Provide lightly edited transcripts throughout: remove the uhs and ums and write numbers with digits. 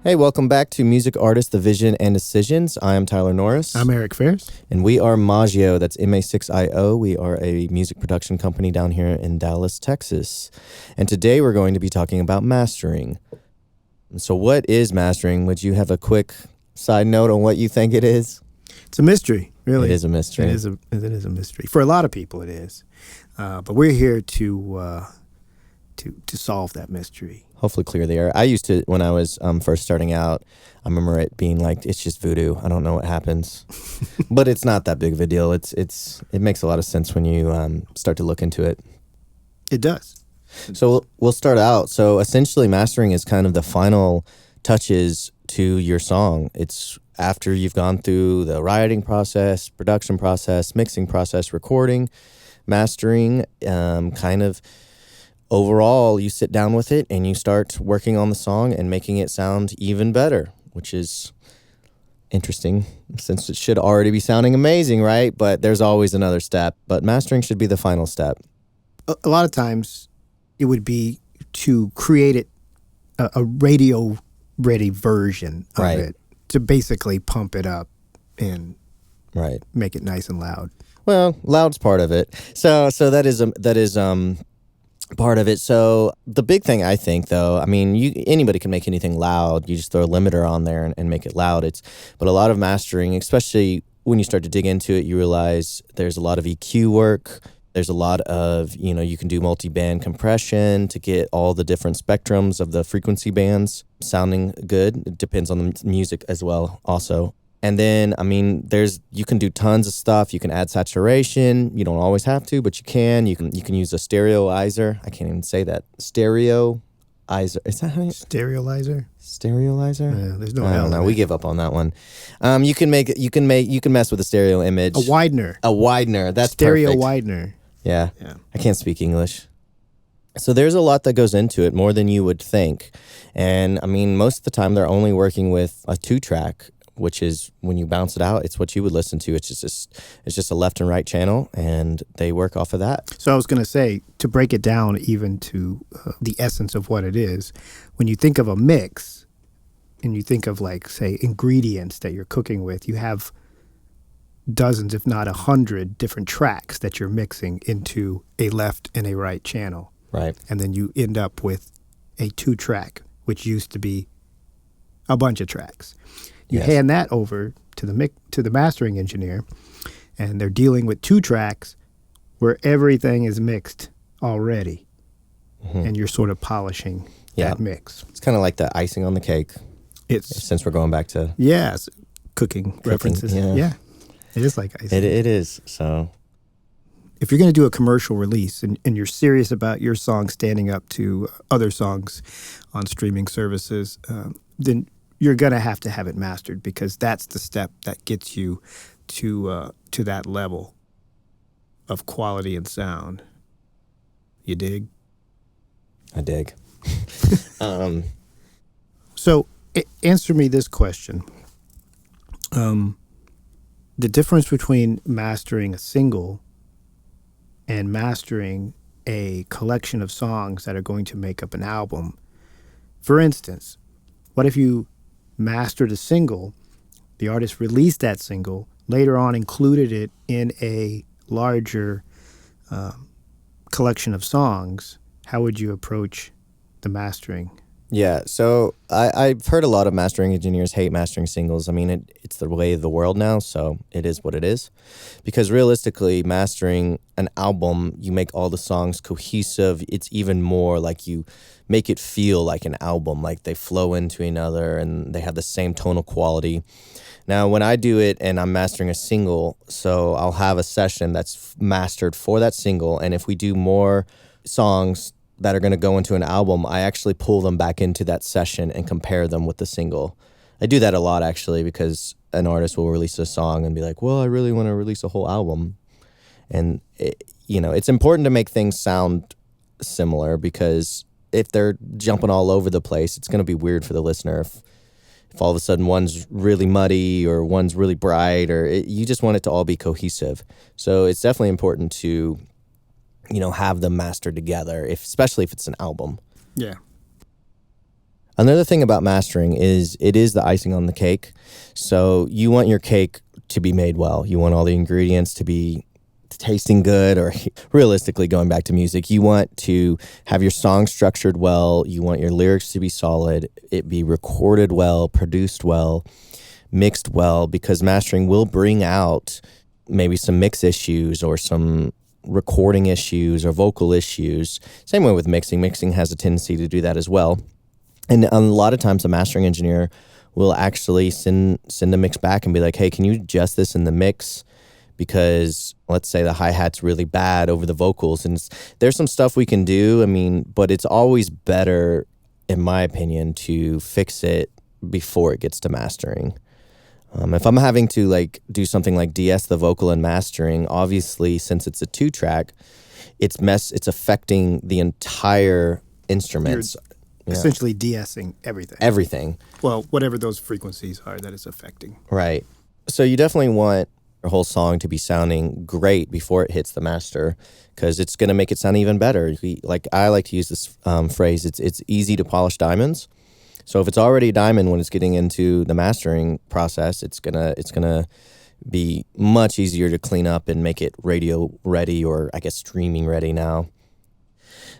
Hey, welcome back to Music Artists, The Vision and Decisions. I am Tyler Norris. I'm Eric Ferris. And we are Maggio. That's MA6IO. We are a music production company down here in Dallas, Texas. And today we're going to be talking about mastering. So what is mastering? Would you have a quick side note on what you think it is? It's a mystery, really. It is a mystery. It is a mystery. For a lot of people, it is. But we're here to solve that mystery. Hopefully clear the air. I used to, when I was first starting out, I remember it being like, it's just voodoo. I don't know what happens. But it's not that big of a deal. It makes a lot of sense when you start to look into it. It does. So we'll start out. So essentially mastering is kind of the final touches to your song. It's after you've gone through the writing process, production process, mixing process, recording, mastering, kind of overall, you sit down with it and you start working on the song and making it sound even better, which is interesting since it should already be sounding amazing, right? But there's always another step. But mastering should be the final step. A lot of times it would be to create a radio-ready version of it, to basically pump it up and make it nice and loud. Well, loud's part of it. So that is part of it. So the big thing, I think, though, I mean, anybody can make anything loud. You just throw a limiter on there and make it loud. But a lot of mastering, especially when you start to dig into it, you realize there's a lot of EQ work. There's a lot of, you can do multi-band compression to get all the different spectrums of the frequency bands sounding good. It depends on the music as well also. And then, I mean, you can do tons of stuff. You can add saturation. You don't always have to, but you can. You can use a stereoizer. I can't even say that. Stereoizer. Is that how you... Stereoizer? Stereoizer? There's no I don't know. We give up on that one. You can mess with a stereo image. A widener. That's stereo perfect. widener. Yeah. I can't speak English. So there's a lot that goes into it, more than you would think. And I mean, most of the time they're only working with a 2-track, which is when you bounce it out, it's what you would listen to. It's just a left and right channel, and they work off of that. So I was going to say, to break it down even to the essence of what it is, when you think of a mix and you think of, like, say, ingredients that you're cooking with, you have dozens, if not 100 different tracks that you're mixing into a left and a right channel. Right. And then you end up with a 2-track, which used to be a bunch of tracks. You hand that over to the mastering engineer, and they're dealing with 2 tracks where everything is mixed already, and you're sort of polishing that mix. It's kind of like the icing on the cake. Since we're going back to cooking references. Yeah, it is like icing. It is. So if you're going to do a commercial release and you're serious about your song standing up to other songs on streaming services, then you're going to have it mastered, because that's the step that gets you to that level of quality and sound. You dig? I dig. So answer me this question. The difference between mastering a single and mastering a collection of songs that are going to make up an album. For instance, what if you mastered a single, the artist released that single, later on included it in a larger collection of songs? How would you approach the mastering? Yeah, so I've heard a lot of mastering engineers hate mastering singles. I mean, it's the way of the world now, so it is what it is. Because realistically, mastering an album, you make all the songs cohesive. It's even more like you make it feel like an album, like they flow into another and they have the same tonal quality. Now, when I do it and I'm mastering a single, so I'll have a session that's mastered for that single, and if we do more songs that are going to go into an album, I actually pull them back into that session and compare them with the single. I do that a lot, actually, because an artist will release a song and be like, well, I really want to release a whole album. And, it's important to make things sound similar, because if they're jumping all over the place, it's going to be weird for the listener. If all of a sudden one's really muddy or one's really bright, you just want it to all be cohesive. So it's definitely important to have them mastered together, especially if it's an album. Yeah. Another thing about mastering is it is the icing on the cake. So you want your cake to be made well. You want all the ingredients to be tasting good, or realistically, going back to music, you want to have your song structured well. You want your lyrics to be solid, it be recorded well, produced well, mixed well, because mastering will bring out maybe some mix issues or some recording issues or vocal issues. Same way with mixing. Mixing has a tendency to do that as well. And a lot of times, a mastering engineer will actually send a mix back and be like, "Hey, can you adjust this in the mix? Because let's say the hi-hat's really bad over the vocals." And there's some stuff we can do. I mean, but it's always better, in my opinion, to fix it before it gets to mastering. If I'm having to like do something like DS the vocal and mastering, obviously since it's a 2-track, it's affecting the entire instruments. You're essentially de-essing everything. Everything. Well, whatever those frequencies are that it's affecting. Right. So you definitely want your whole song to be sounding great before it hits the master, because it's going to make it sound even better. I like to use this phrase, it's easy to polish diamonds. So if it's already a diamond when it's getting into the mastering process, it's gonna be much easier to clean up and make it radio ready, or I guess streaming ready now.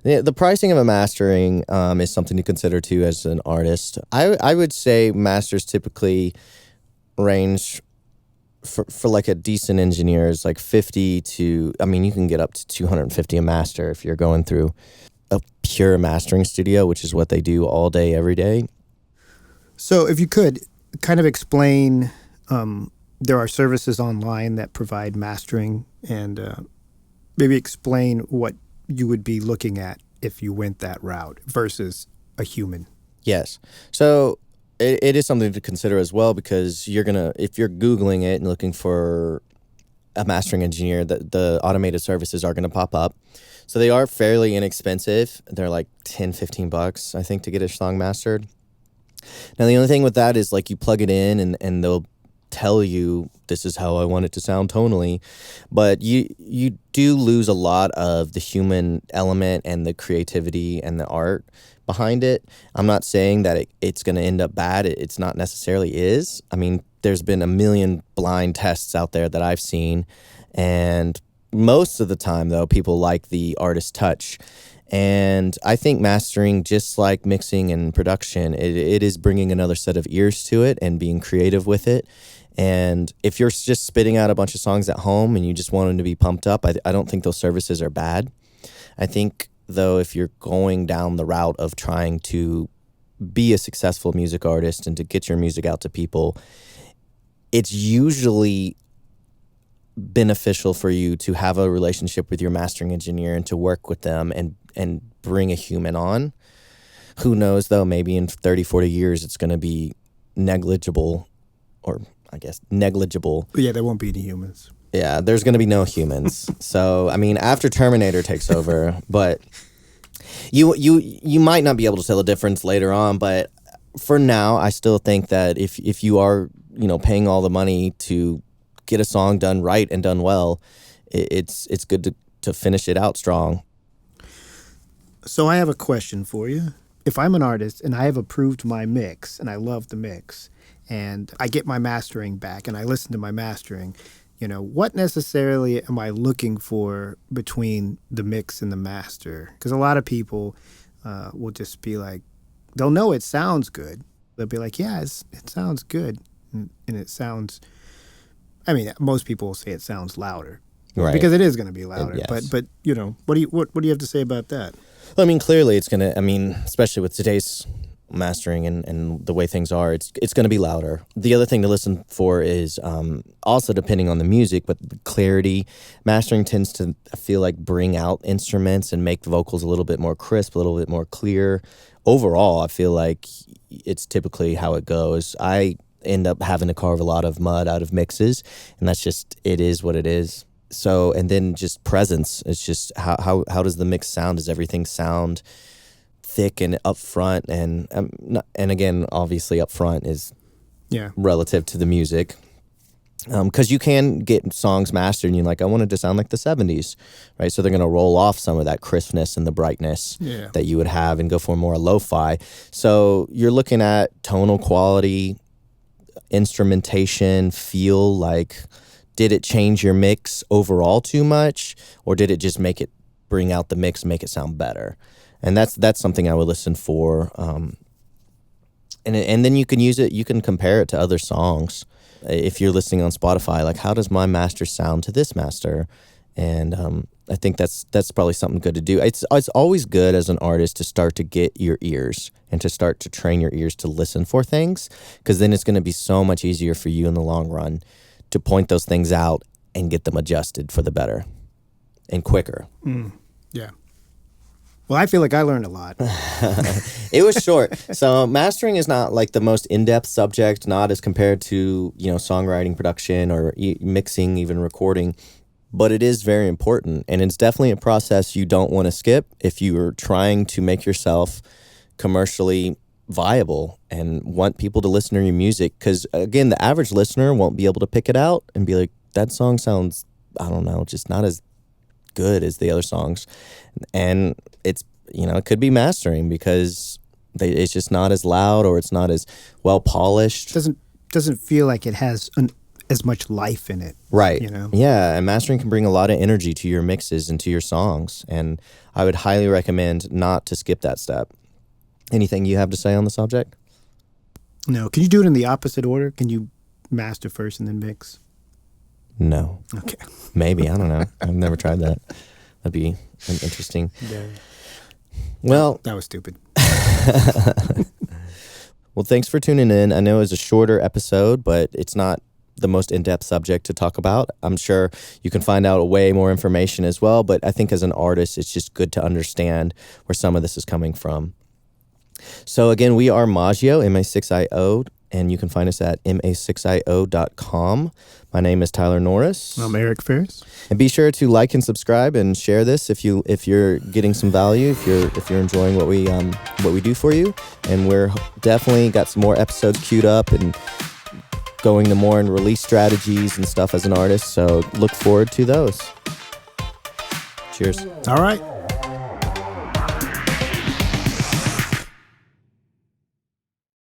The pricing of a mastering is something to consider too as an artist. I would say masters typically range for like a decent engineer is like 50 to, I mean, you can get up to 250 a master if you're going through a pure mastering studio, which is what they do all day, every day. So if you could kind of explain, there are services online that provide mastering, and maybe explain what you would be looking at if you went that route versus a human. Yes. So it is something to consider as well, because if you're Googling it and looking for a mastering engineer, the automated services are going to pop up. So they are fairly inexpensive. They're like $10-15, I think, to get a song mastered. Now, the only thing with that is like you plug it in and they'll tell you this is how I want it to sound tonally, but you do lose a lot of the human element and the creativity and the art behind it. I'm not saying that it's going to end up bad. It's not necessarily is. I mean, there's been a million blind tests out there that I've seen, and most of the time, though, people like the artist touch. And I think mastering, just like mixing and production, it is bringing another set of ears to it and being creative with it. And if you're just spitting out a bunch of songs at home and you just want them to be pumped up, I don't think those services are bad. I think, though, if you're going down the route of trying to be a successful music artist and to get your music out to people, it's usually beneficial for you to have a relationship with your mastering engineer and to work with them and bring a human on. Who knows, though, maybe in 30, 40 years it's going to be negligible. Yeah, there won't be any humans. Yeah, there's going to be no humans. So, I mean, after Terminator takes over, but you might not be able to tell the difference later on, but for now, I still think that if you are, paying all the money to get a song done right and done well, it's good to finish it out strong. So I have a question for you. If I'm an artist and I have approved my mix and I love the mix and I get my mastering back and I listen to my mastering, what necessarily am I looking for between the mix and the master? Because a lot of people will just be like, they'll know it sounds good. They'll be like, yeah, it sounds good. And it sounds, I mean, most people will say it sounds louder. Right. Because it is going to be louder. Yes. But what do you have to say about that? Well, I mean, clearly it's going to, especially with today's mastering and the way things are, it's going to be louder. The other thing to listen for is also depending on the music, but the clarity. Mastering tends to, I feel like, bring out instruments and make the vocals a little bit more crisp, a little bit more clear. Overall, I feel like it's typically how it goes. I end up having to carve a lot of mud out of mixes, and that's just, it is what it is. So, and then just presence. It's just how does the mix sound? Does everything sound thick and upfront? And again, obviously upfront is relative to the music. Because you can get songs mastered and you're like, I want it to sound like the 70s, right? So they're going to roll off some of that crispness and the brightness that you would have and go for more lo-fi. So you're looking at tonal quality, instrumentation, feel. Like, did it change your mix overall too much, or did it just bring out the mix, make it sound better? And that's something I would listen for. And then you can use it, you can compare it to other songs. If you're listening on Spotify, like, how does my master sound to this master? And I think that's probably something good to do. It's always good as an artist to start to get your ears and to start to train your ears to listen for things, because then it's going to be so much easier for you in the long run to point those things out and get them adjusted for the better and quicker. Yeah. Well, I feel like I learned a lot. It was short. So mastering is not like the most in-depth subject, not as compared to, songwriting, production, or mixing, even recording. But it is very important. And it's definitely a process you don't want to skip if you are trying to make yourself commercially viable and want people to listen to your music. Because, again, the average listener won't be able to pick it out and be like, that song sounds, I don't know, just not as good as the other songs. And it's, it could be mastering because it's just not as loud, or it's not as well polished. Doesn't feel like it has as much life in it. Right. Yeah, and mastering can bring a lot of energy to your mixes and to your songs, and I would highly recommend not to skip that step. Anything you have to say on the subject? No. Can you do it in the opposite order? Can you master first and then mix? No. Okay. Maybe. I don't know. I've never tried that. That'd be interesting. Yeah. Well, that was stupid. Well, thanks for tuning in. I know it was a shorter episode, but it's not the most in-depth subject to talk about. I'm sure you can find out way more information as well, but I think as an artist, it's just good to understand where some of this is coming from. So again, we are Maggio, MA6IO, and you can find us at ma6io.com. My name is Tyler Norris. I'm Eric Ferris. And be sure to like and subscribe and share this if you're getting some value, if you're enjoying what we do for you. And we're definitely got some more episodes queued up and going to more in release strategies and stuff as an artist. So look forward to those. Cheers. All right.